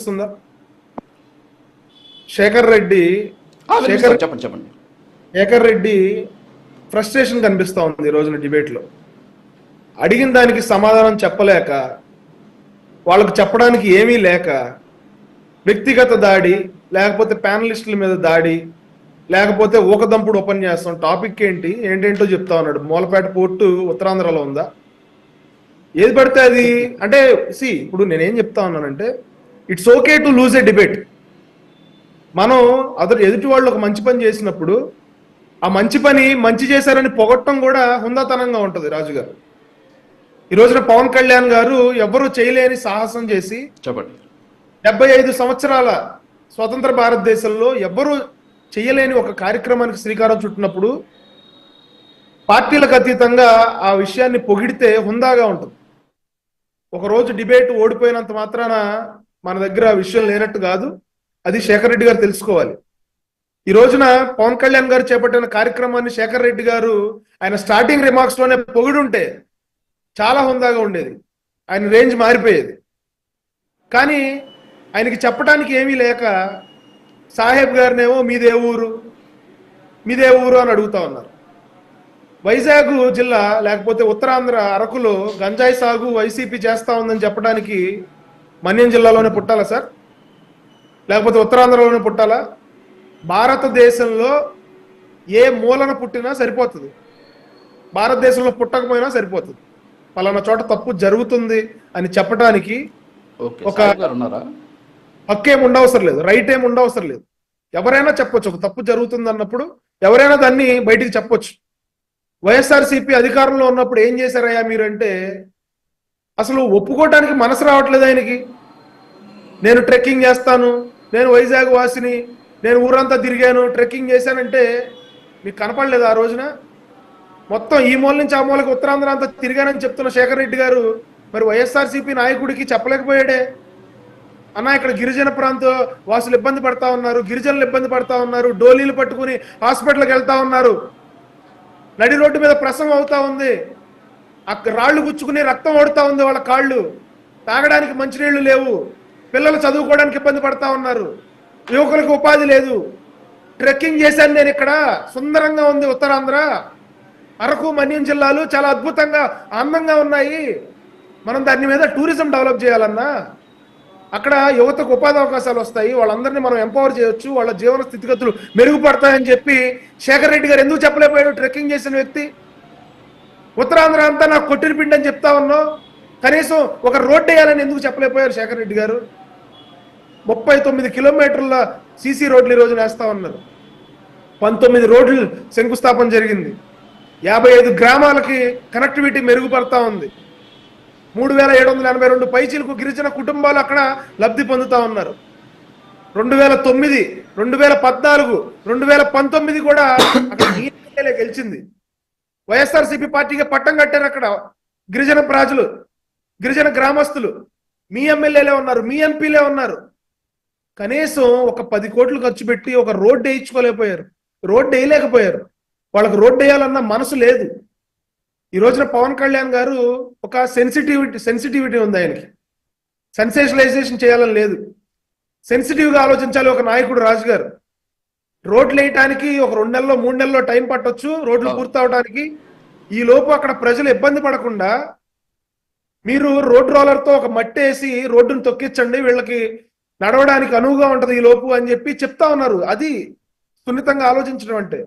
వస్తుందా? శేఖర్ రెడ్డి చెప్పండి చెప్పండి. శేఖర్ రెడ్డి ఫ్రస్ట్రేషన్ కనిపిస్తా ఉంది ఈ రోజున డిబేట్లో. అడిగిన దానికి సమాధానం చెప్పలేక, వాళ్ళకు చెప్పడానికి ఏమీ లేక, వ్యక్తిగత దాడి, లేకపోతే ప్యానలిస్టుల మీద దాడి, లేకపోతే ఊకదంపుడు ఉపన్యాసం. టాపిక్ ఏంటేంటో చెప్తా ఉన్నాడు. మూలపేట పోర్టు ఉత్తరాంధ్రలో ఉందా? ఏది పడితే అది. అంటే ఇప్పుడు నేనేం చెప్తా ఉన్నానంటే, it's okay to lose A debate. మనం ఎదుటి వాళ్ళు ఒక మంచి పని చేసినప్పుడు ఆ మంచి పని మంచి చేశారని పొగట్టం కూడా హుందాతనంగా ఉంటుంది. రాజుగారు, ఈ రోజున పవన్ కళ్యాణ్ గారు ఎవ్వరూ చేయలేని సాహసం చేసి, చెప్పండి, 75 సంవత్సరాల స్వతంత్ర భారతదేశంలో ఎవ్వరూ చేయలేని ఒక కార్యక్రమానికి శ్రీకారం చుట్టినప్పుడు పార్టీలకు అతీతంగా ఆ విషయాన్ని పొగిడితే హుందాగా ఉంటుంది. ఒకరోజు డిబేట్ ఓడిపోయినంత మాత్రాన మన దగ్గర ఆ విషయం లేనట్టు కాదు. అది శేఖర్ రెడ్డి గారు తెలుసుకోవాలి. ఈ రోజున పవన్ కళ్యాణ్ గారు చేపట్టిన కార్యక్రమాన్ని శేఖర్ రెడ్డి గారు ఆయన స్టార్టింగ్ రిమార్క్స్ లోనే పొగిడుంటే చాలా హుందాగా ఉండేది, ఆయన రేంజ్ మారిపోయేది. కానీ ఆయనకి చెప్పడానికి ఏమీ లేక సాహెబ్ గారినేమో మీదే ఊరు అని అడుగుతా ఉన్నారు. వైజాగ్ జిల్లా లేకపోతే ఉత్తరాంధ్ర అరకులో గంజాయి సాగు వైసీపీ చేస్తా ఉందని చెప్పడానికి మన్యం జిల్లాలోనే పుట్టాలా సార్? లేకపోతే ఉత్తరాంధ్రలోనే పుట్టాలా? భారతదేశంలో ఏ మూలన పుట్టినా సరిపోతుంది, భారతదేశంలో పుట్టకపోయినా సరిపోతుంది. పలానా చోట తప్పు జరుగుతుంది అని చెప్పడానికి ఒక హక్కేం ఉండవసరం లేదు, రైట్ ఏం ఉండవసరం లేదు. ఎవరైనా చెప్పొచ్చు. ఒక తప్పు జరుగుతుంది అన్నప్పుడు ఎవరైనా దాన్ని బయటికి చెప్పొచ్చు. వైఎస్ఆర్సీపీ అధికారంలో ఉన్నప్పుడు ఏం చేశారయ్యా మీరు అంటే అసలు ఒప్పుకోవడానికి మనసు రావట్లేదు ఆయనకి. నేను ట్రెక్కింగ్ చేస్తాను, నేను వైజాగ్ వాసిని, నేను ఊరంతా తిరిగాను, ట్రెక్కింగ్ చేశానంటే మీకు కనపడలేదు ఆ రోజున? మొత్తం ఈ మూల నుంచి ఆ మూలకి ఉత్తరాంధ్ర అంతా తిరిగానని చెప్తున్న శేఖర్ రెడ్డి గారు మరి వైఎస్ఆర్సీపీ నాయకుడికి చెప్పలేకపోయాడే. అన్న, ఇక్కడ గిరిజన ప్రాంత వాసులు ఇబ్బంది పడతా ఉన్నారు, గిరిజనులు ఇబ్బంది పడతా ఉన్నారు, డోలీలు పట్టుకుని హాస్పిటల్కి వెళ్తా ఉన్నారు, నడి రోడ్డు మీద ప్రసవం అవుతా ఉంది, రాళ్లు గుచ్చుకుని రక్తం ఓడుతా ఉంది వాళ్ళ కాళ్ళు, తాగడానికి మంచినీళ్లు లేవు, పిల్లలు చదువుకోవడానికి ఇబ్బంది పడతా ఉన్నారు, యువకులకు ఉపాధి లేదు. ట్రెక్కింగ్ చేశాను నేను ఇక్కడ, సుందరంగా ఉంది ఉత్తరాంధ్ర, అరకు మన్యం జిల్లాలు చాలా అద్భుతంగా అందంగా ఉన్నాయి. మనం దాని మీద టూరిజం డెవలప్ చేయాలన్నా అక్కడ యువతకు ఉపాధి అవకాశాలు వస్తాయి, వాళ్ళందరినీ మనం ఎంపవర్ చేయొచ్చు, వాళ్ళ జీవన స్థితిగతులు మెరుగుపడతాయని చెప్పి శేఖర్ రెడ్డి గారు ఎందుకు చెప్పలేకపోయాడు? ట్రెక్కింగ్ చేసిన వ్యక్తి. ఉత్తరాంధ్ర అంతా నాకు కొట్టిన పిండి అని చెప్తా ఉన్నావు, కనీసం ఒక రోడ్డు వేయాలని ఎందుకు చెప్పలేకపోయారు శేఖర్ రెడ్డి గారు? 39 కిలోమీటర్ల సీసీ రోడ్లు ఈ రోజు వేస్తా ఉన్నారు, 19 రోడ్లు శంకుస్థాపన జరిగింది, 55 గ్రామాలకి కనెక్టివిటీ మెరుగుపడతా ఉంది, 3782 పైచీలకు గిరిజన కుటుంబాలు అక్కడ లబ్ధి పొందుతా ఉన్నారు. 2009, 2014, 2019 కూడా అక్కడ గెలిచింది. వైఎస్ఆర్సీపీ పార్టీకి పట్టం కట్టారు అక్కడ గిరిజన ప్రజలు, గిరిజన గ్రామస్తులు. మీ ఎమ్మెల్యేలే ఉన్నారు, మీ ఎంపీలే ఉన్నారు. కనీసం ఒక 10 కోట్లు ఖర్చు పెట్టి ఒక రోడ్డు వేయించుకోలేకపోయారు, రోడ్డు వేయలేకపోయారు. వాళ్ళకు రోడ్డు వేయాలన్న మనసు లేదు. ఈ రోజున పవన్ కళ్యాణ్ గారు ఒక సెన్సిటివిటీ ఉంది ఆయనకి. సెన్సేషనలైజేషన్ చేయాలని లేదు, సెన్సిటివ్గా ఆలోచించాలి ఒక నాయకుడు. రాజు గారు, రోడ్లు వేయటానికి ఒక 2 నెలల్లో 3 నెలల్లో టైం పట్టొచ్చు రోడ్లు పూర్తవడానికి. ఈ లోపు అక్కడ ప్రజలు ఇబ్బంది పడకుండా మీరు రోడ్ రోలర్తో ఒక మట్టి వేసి రోడ్డును తొక్కించండి, వీళ్ళకి నడవడానికి అనువుగా ఉంటది ఈ లోపు అని చెప్పి చెప్తా ఉన్నారు. అది సున్నితంగా ఆలోచించడం అంటే,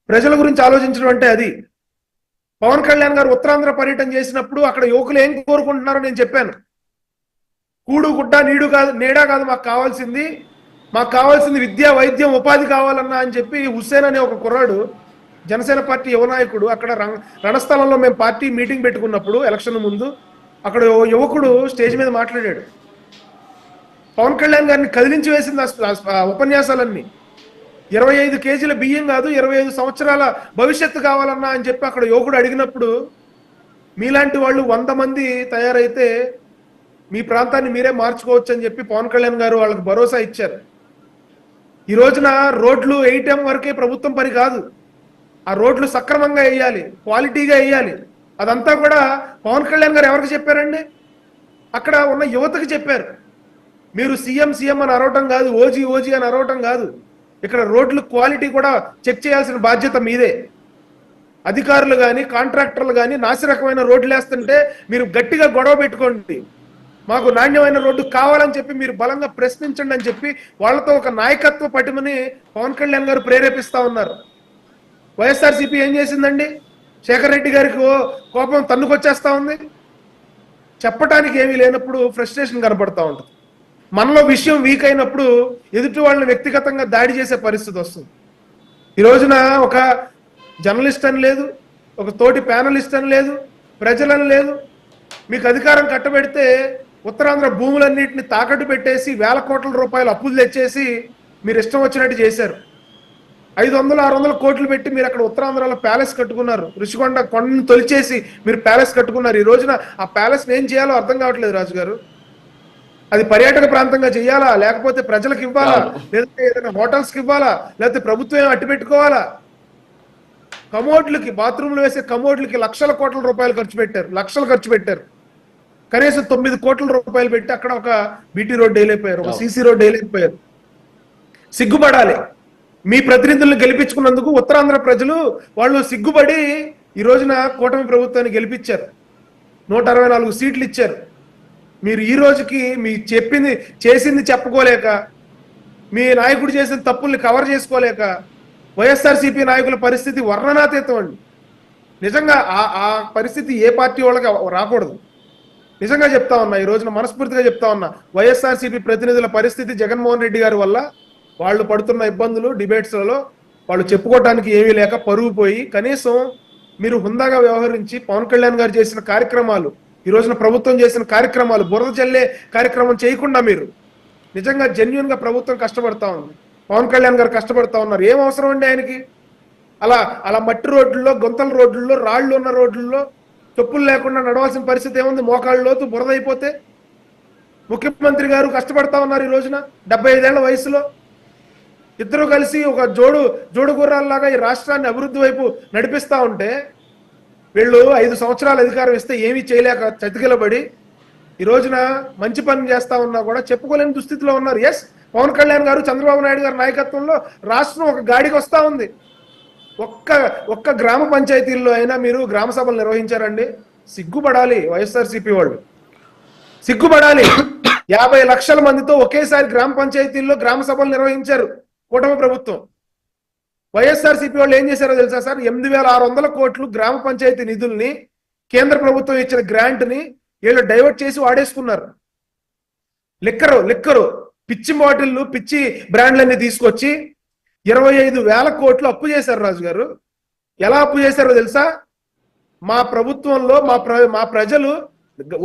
ప్రజల గురించి ఆలోచించడం అంటే అది. పవన్ కళ్యాణ్ గారు ఉత్తరాంధ్ర పర్యటన చేసినప్పుడు అక్కడ యువకులు ఏం కోరుకుంటున్నారో నేను చెప్పాను. కూడు గుడ్డ నీడా కాదు మాకు కావాల్సింది విద్య, వైద్యం, ఉపాధి కావాలన్నా అని చెప్పి హుస్సేన్ అనే ఒక కుర్రాడు, జనసేన పార్టీ యువ నాయకుడు, అక్కడ రణస్థలంలో మేము పార్టీ మీటింగ్ పెట్టుకున్నప్పుడు ఎలక్షన్ ముందు అక్కడ యువకుడు స్టేజ్ మీద మాట్లాడాడు. పవన్ కళ్యాణ్ గారిని కదిలించి వేసింది ఆ ఉపన్యాసాలన్నీ. 25 కేజీల బియ్యం కాదు, 25 సంవత్సరాల భవిష్యత్తు కావాలన్నా అని చెప్పి అక్కడ యువకుడు అడిగినప్పుడు మీలాంటి వాళ్ళు 100 మంది తయారైతే మీ ప్రాంతాన్ని మీరే మార్చుకోవచ్చు అని చెప్పి పవన్ కళ్యాణ్ గారు వాళ్ళకి భరోసా ఇచ్చారు. ఈ రోజున రోడ్లు వేయటం వరకే ప్రభుత్వం పని కాదు, ఆ రోడ్లు సక్రమంగా వేయాలి, క్వాలిటీగా వేయాలి. అదంతా కూడా పవన్ కళ్యాణ్ గారు ఎవరికి చెప్పారండి? అక్కడ ఉన్న యువతకి చెప్పారు. మీరు సీఎం సీఎం అని అరవటం కాదు, ఓజీ ఓజీ అని అరవటం కాదు. ఇక్కడ రోడ్లు క్వాలిటీ కూడా చెక్ చేయాల్సిన బాధ్యత మీదే. అధికారులు కానీ కాంట్రాక్టర్లు కానీ నాసిరకమైన రోడ్లు వేస్తుంటే మీరు గట్టిగా గొడవ పెట్టుకోండి. మాకు నాణ్యమైన రోడ్డు కావాలని చెప్పి మీరు బలంగా ప్రశ్నించండి అని చెప్పి వాళ్ళతో ఒక నాయకత్వ పటిమని పవన్ కళ్యాణ్ గారు ప్రేరేపిస్తా ఉన్నారు. వైఎస్ఆర్సీపీ ఏం చేసిందండి? శేఖర్ రెడ్డి గారికి కోపం తన్నుకొచ్చేస్తా ఉంది. చెప్పటానికి ఏమీ లేనప్పుడు ఫ్రస్ట్రేషన్ కనబడతా ఉంటుంది. మనలో విషయం వీక్ అయినప్పుడు ఎదుటి వాళ్ళని వ్యక్తిగతంగా దాడి చేసే పరిస్థితి వస్తుంది. ఈ రోజున ఒక జర్నలిస్ట్ అని లేదు, ఒక తోటి ప్యానలిస్ట్ అని లేదు, ప్రజలని లేదు. మీకు అధికారం కట్టబెడితే ఉత్తరాంధ్ర భూములన్నింటినీ తాకట్టు పెట్టేసి 1000 కోట్ల రూపాయలు అప్పులు తెచ్చేసి మీరు ఇష్టం వచ్చినట్టు చేశారు. 500-600 కోట్లు పెట్టి మీరు అక్కడ ఉత్తరాంధ్రలో ప్యాలెస్ కట్టుకున్నారు. ఋషికొండ కొండను తొలిచేసి మీరు ప్యాలెస్ కట్టుకున్నారు. ఈ రోజున ఆ ప్యాలెస్ ఏం చేయాలో అర్థం కావట్లేదు రాజు గారు. అది పర్యాటక ప్రాంతంగా చేయాలా, లేకపోతే ప్రజలకు ఇవ్వాలా, లేదంటే ఏదైనా హోటల్స్కి ఇవ్వాలా, లేకపోతే ప్రభుత్వం అట్టి పెట్టుకోవాలా? కమోడ్లకి, బాత్రూమ్లు వేసే కమోడ్లకి లక్షల కోట్ల రూపాయలు ఖర్చు పెట్టారు, లక్షలు ఖర్చు పెట్టారు. కనీసం 9 కోట్ల రూపాయలు పెట్టి అక్కడ ఒక బీటీ రోడ్డు వేయలేకపోయారు, ఒక సీసీ రోడ్డు వేయలేకపోయారు. సిగ్గుపడాలి. మీ ప్రతినిధులను గెలిపించుకున్నందుకు ఉత్తరాంధ్ర ప్రజలు వాళ్ళు సిగ్గుపడి ఈ రోజున కూటమి ప్రభుత్వాన్ని గెలిపించారు. 164 సీట్లు ఇచ్చారు. మీరు ఈ రోజుకి మీ చెప్పింది చేసింది చెప్పుకోలేక, మీ నాయకుడు చేసిన తప్పుల్ని కవర్ చేసుకోలేక వైఎస్ఆర్సీపీ నాయకుల పరిస్థితి వర్ణనాతీతం అండి. నిజంగా ఆ పరిస్థితి ఏ పార్టీ వాళ్ళకి రాకూడదు. నిజంగా చెప్తా ఉన్నా, ఈ రోజున మనస్ఫూర్తిగా చెప్తా ఉన్నా, వైఎస్ఆర్సీపీ ప్రతినిధుల పరిస్థితి జగన్మోహన్ రెడ్డి గారి వల్ల వాళ్ళు పడుతున్న ఇబ్బందులు డిబేట్స్లలో వాళ్ళు చెప్పుకోవడానికి ఏమీ లేక పరుగు పోయి, కనీసం మీరు హుందాగా వ్యవహరించి పవన్ కళ్యాణ్ గారు చేసిన కార్యక్రమాలు, ఈ రోజున ప్రభుత్వం చేసిన కార్యక్రమాలు, బురద చల్లే కార్యక్రమం చేయకుండా మీరు నిజంగా జెన్యున్ గా ప్రభుత్వం కష్టపడతా ఉంది. పవన్ కళ్యాణ్ గారు కష్టపడతా ఉన్నారు. ఏం అవసరం అండి ఆయనకి? అలా మట్టి రోడ్లలో, గుంతల రోడ్లలో, రాళ్లు ఉన్న రోడ్లలో చెప్పులు లేకుండా నడవాల్సిన పరిస్థితి ఏముంది? మోకాళ్ళ లోతు బురద అయిపోతే. ముఖ్యమంత్రి గారు కష్టపడతా ఉన్నారు. ఈ రోజున 75 ఏళ్ల వయసులో ఇద్దరు కలిసి ఒక జోడు గుర్రాల్లాగా ఈ రాష్ట్రాన్ని అభివృద్ధి వైపు నడిపిస్తా ఉంటే, వీళ్ళు 5 సంవత్సరాలు అధికారం ఇస్తే ఏమీ చేయలేక చతికిలబడి ఈ రోజున మంచి పని చేస్తా ఉన్నా కూడా చెప్పుకోలేని దుస్థితిలో ఉన్నారు. ఎస్, పవన్ కళ్యాణ్ గారు, చంద్రబాబు నాయుడు గారి నాయకత్వంలో రాష్ట్రం ఒక గాడికి వస్తా ఉంది. ఒక్క గ్రామ పంచాయతీల్లో అయినా మీరు గ్రామ సభలు నిర్వహించారండి? సిగ్గుపడాలి వైఎస్ఆర్సీపీ వాళ్ళు, సిగ్గుపడాలి. 50 లక్షల మందితో ఒకేసారి గ్రామ పంచాయతీల్లో గ్రామ సభలు నిర్వహించారు కూటమి ప్రభుత్వం. వైఎస్ఆర్సీపీ వాళ్ళు ఏం చేశారో తెలుసా సార్? 8600 కోట్లు గ్రామ పంచాయతీ నిధుల్ని, కేంద్ర ప్రభుత్వం ఇచ్చిన గ్రాంట్ ని వీళ్ళు డైవర్ట్ చేసి వాడేసుకున్నారు. లిక్కరు పిచ్చి బాటిల్లు, పిచ్చి బ్రాండ్లన్నీ తీసుకొచ్చి 25,000 కోట్లు అప్పు చేశారు రాజు గారు. ఎలా అప్పు చేశారో తెలుసా? మా ప్రభుత్వంలో మా ప్రజలు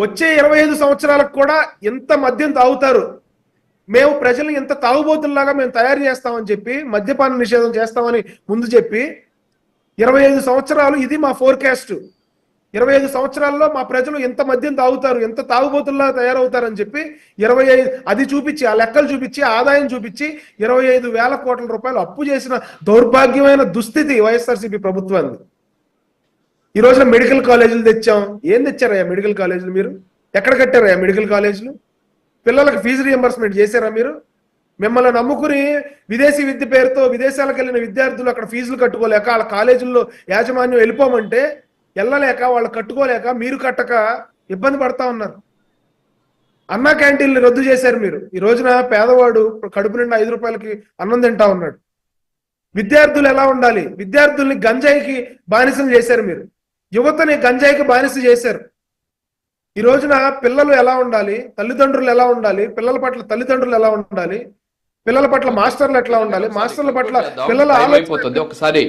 వచ్చే 25 సంవత్సరాలకు కూడా ఎంత మద్యం తాగుతారు, మేము ప్రజల్ని ఎంత తాగుబోతుల్లాగా మేము తయారు చేస్తామని చెప్పి, మద్యపాన నిషేధం చేస్తామని ముందు చెప్పి 25 సంవత్సరాలు ఇది మా ఫోర్కాస్ట్, 25 సంవత్సరాల్లో మా ప్రజలు ఎంత మద్యం తాగుతారు, ఎంత తాగుబోతుల్లాగా తయారవుతారని చెప్పి 25 అది చూపించి, ఆ లెక్కలు చూపించి, ఆదాయం చూపించి 25,000 కోట్ల రూపాయలు అప్పు చేసిన దౌర్భాగ్యమైన దుస్థితి వైఎస్ఆర్సీపీ ప్రభుత్వాన్ని. ఈ రోజున మెడికల్ కాలేజీలు తెచ్చాం. ఏం తెచ్చారయ్యా మెడికల్ కాలేజీలు? మీరు ఎక్కడ కట్టారయ్యా మెడికల్ కాలేజీలు? పిల్లలకు ఫీజు రియంబర్స్మెంట్ చేశారా మీరు? మిమ్మల్ని నమ్ముకుని విదేశీ విద్య పేరుతో విదేశాలకు వెళ్ళిన విద్యార్థులు అక్కడ ఫీజులు కట్టుకోలేక, వాళ్ళ కాలేజీల్లో యాజమాన్యం వెళ్ళిపోమంటే వెళ్ళలేక, వాళ్ళు కట్టుకోలేక, మీరు కట్టక ఇబ్బంది పడతా ఉన్నారు. అన్నా క్యాంటీన్లు రద్దు చేశారు మీరు. ఈ రోజున పేదవాడు కడుపు నిండా 5 రూపాయలకి అన్నం తింటా ఉన్నాడు. విద్యార్థులు ఎలా ఉండాలి? విద్యార్థుల్ని గంజాయికి బానిసలు చేశారు మీరు. యువతని గంజాయికి బానిస చేశారు. ఈ రోజున పిల్లలు ఎలా ఉండాలి, తల్లిదండ్రులు ఎలా ఉండాలి, పిల్లల పట్ల తల్లిదండ్రులు ఎలా ఉండాలి, పిల్లల పట్ల మాస్టర్లు ఎట్లా ఉండాలి, మాస్టర్ల పట్ల పిల్లల ఆలోచన ఒకసారి